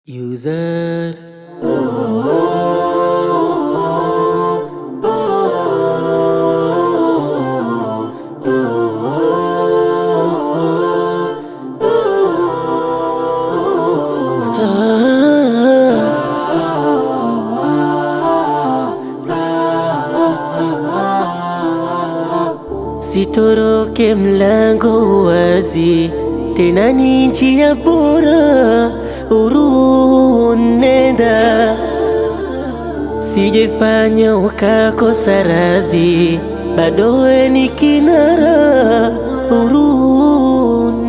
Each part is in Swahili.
User. Sitoroke mlango wazi, tena ni njia bora, nenda. Sijefanya ukakosa radhi, bado we ni kinara,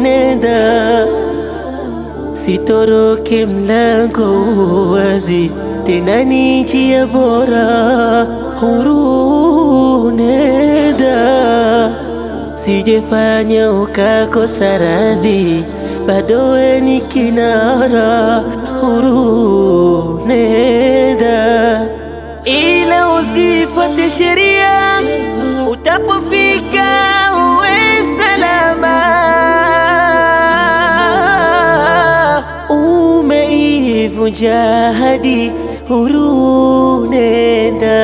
nenda. Sitoroke mlango wazi, tena ni njia bora, nenda. Sijefanya ukakosa radhi, bado we ni kinara, nenda. Ila usifuate sheria, utapofika uwe salama. Umeivunja ahadi, nenda.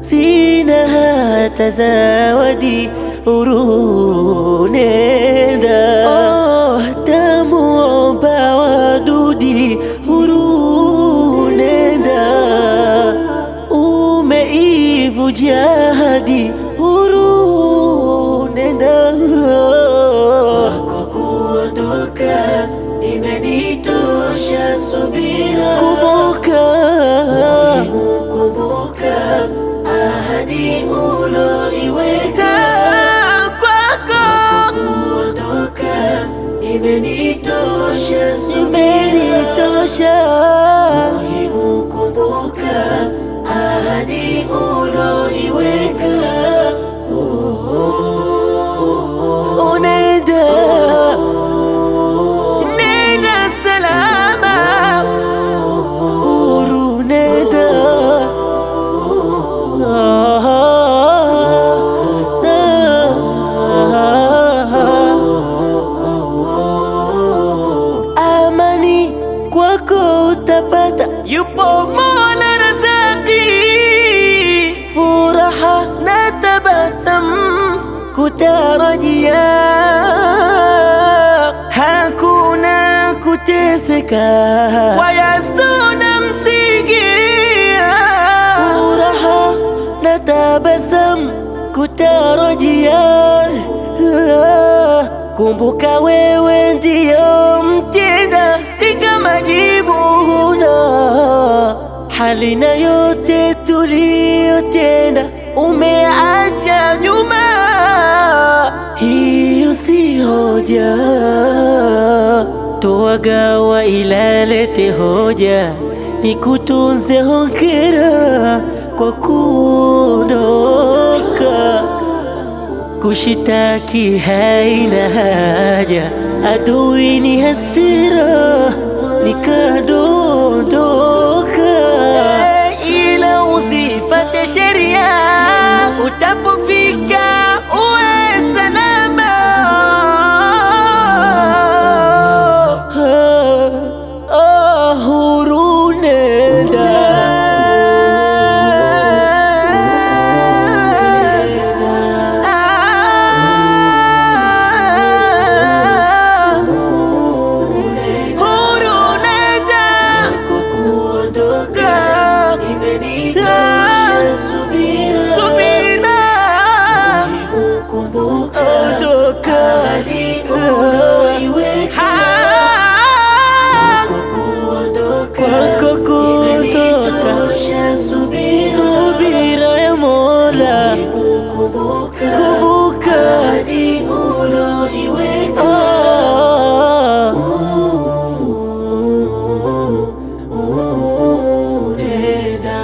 Sina hata zawadi, nenda. Tamuomba wadudi, nenda. Umeivunja ahadi, nenda. Kwako kuondoka imenitosha subira. Kumbuka ahadi uloiweka. Kwako kuondoka imenitosha subira. Muhimu kumbuka ahadi uloiweka. Nenda salama, nenda. Amani kwako utapata, yupo Mola Razaki. Furaha na tabasamu kutarajia, hakuna kuteseka wayasona msigia. Furaha na tabasamu kutarajia, kumbuka wewe ndiyo mtenda, si kama jibu huna. Halina yote tuliyotenda umeacha nyuma, hiyo si hoja. Toagawa ilalete hoja, nikutunze hongera kwa kuondoka. Kushitaki haina haja, adui ni hasira, nikadondoka. Ila usifate sheria, utapofika uwe salama. Nenda. Subira ya Mola, kumbuka ahadi uloiweka. Nenda.